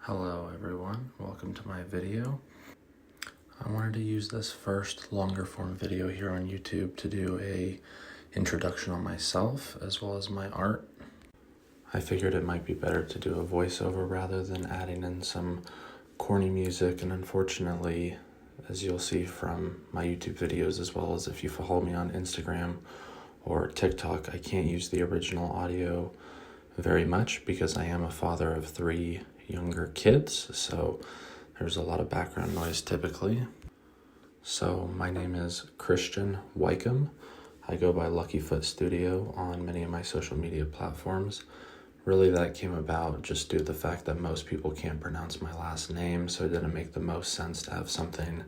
Hello everyone, welcome to my video. I wanted to use this first longer form video here on YouTube to do a introduction on myself as well as my art. I figured it might be better to do a voiceover rather than adding in some corny music, and unfortunately, as you'll see from my YouTube videos as well as if you follow me on Instagram or TikTok, I can't use the original audio very much because I am a father of 3 younger kids, so there's a lot of background noise typically. So my name is Christian Wycombe. I go by Lucky Foot Studio on many of my social media platforms. Really that came about just due to the fact that most people can't pronounce my last name, so it didn't make the most sense to have something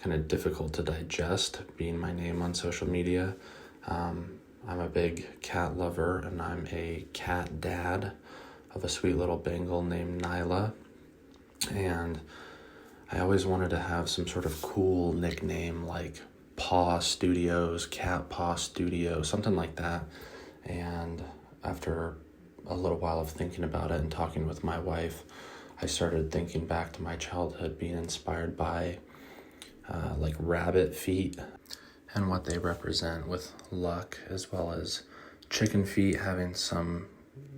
kind of difficult to digest being my name on social media. I'm a big cat lover, and I'm a cat dad of a sweet little Bengal named Nyla. And I always wanted to have some sort of cool nickname like Paw Studios, Cat Paw Studio, something like that. And after a little while of thinking about it and talking with my wife, I started thinking back to my childhood, being inspired by like rabbit feet and what they represent with luck, as well as chicken feet having some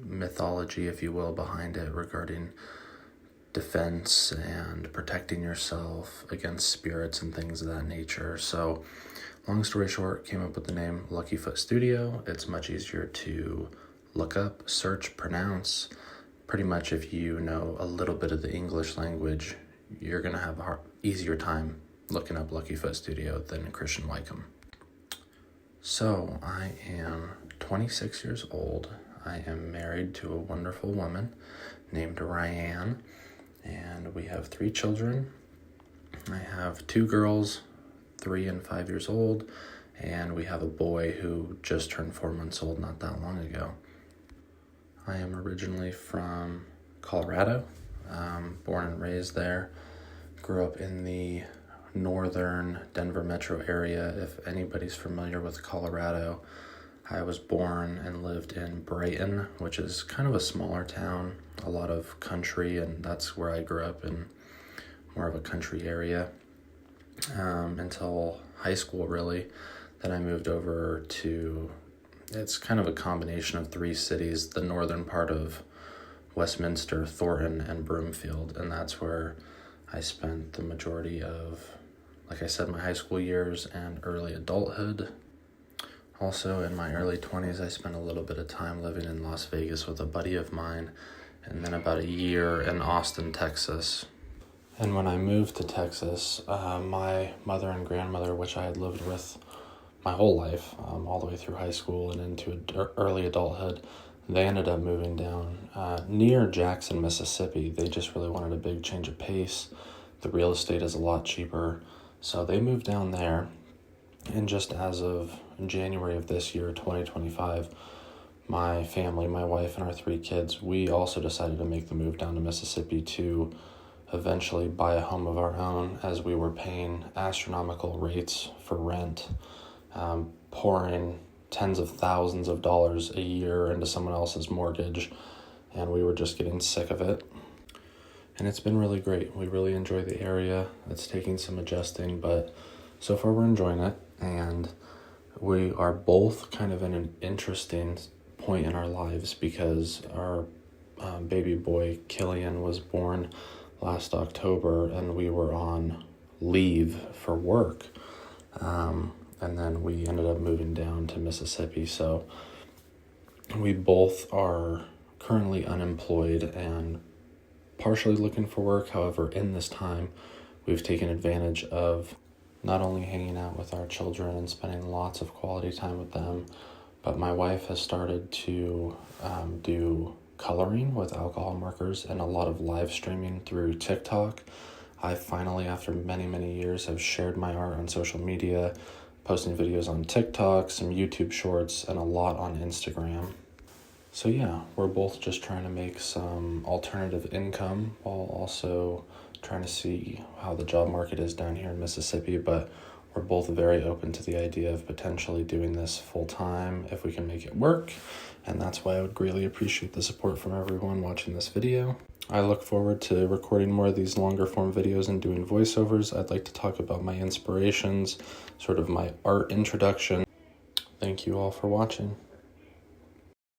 mythology, if you will, behind it regarding defense and protecting yourself against spirits and things of that nature. So long story short, came up with the name Lucky Foot Studio. It's much easier to look up, search, pronounce. Pretty much if you know a little bit of the English language, you're going to have a easier time looking up Lucky Foot Studio than Christian Wycombe. So I am 26 years old. I am married to a wonderful woman named Ryan, and we have 3 children. I have 2 girls, 3 and 5 years old, and we have a boy who just turned 4 months old not that long ago. I am originally from Colorado, born and raised there. Grew up in the northern Denver metro area. If anybody's familiar with Colorado, I was born and lived in Brighton, which is kind of a smaller town, a lot of country, and that's where I grew up, in more of a country area until high school, really. Then I moved over to, it's kind of a combination of 3 cities, the northern part of Westminster, Thornton, and Broomfield, and that's where I spent the majority of, like I said, my high school years and early adulthood. Also, in my early 20s, I spent a little bit of time living in Las Vegas with a buddy of mine, and then about a year in Austin, Texas. And when I moved to Texas, my mother and grandmother, which I had lived with my whole life, all the way through high school and into early adulthood, they ended up moving down near Jackson, Mississippi. They just really wanted a big change of pace. The real estate is a lot cheaper, so they moved down there. And just as of January of this year, 2025, my family, my wife and our 3 kids, we also decided to make the move down to Mississippi to eventually buy a home of our own, as we were paying astronomical rates for rent, pouring tens of thousands of dollars a year into someone else's mortgage, and we were just getting sick of it. And it's been really great. We really enjoy the area. It's taking some adjusting, but so far we're enjoying it, and we are both kind of in an interesting point in our lives because our baby boy Killian was born last October, and we were on leave for work, and then we ended up moving down to Mississippi. So we both are currently unemployed and partially looking for work. However, in this time, we've taken advantage of not only hanging out with our children and spending lots of quality time with them, but my wife has started to do coloring with alcohol markers and a lot of live streaming through TikTok. I finally, after many, many years, have shared my art on social media, posting videos on TikTok, some YouTube shorts, and a lot on Instagram. So yeah, we're both just trying to make some alternative income while also trying to see how the job market is down here in Mississippi, but we're both very open to the idea of potentially doing this full time if we can make it work, and that's why I would greatly appreciate the support from everyone watching this video. I look forward to recording more of these longer form videos and doing voiceovers. I'd like to talk about my inspirations, sort of my art introduction. Thank you all for watching.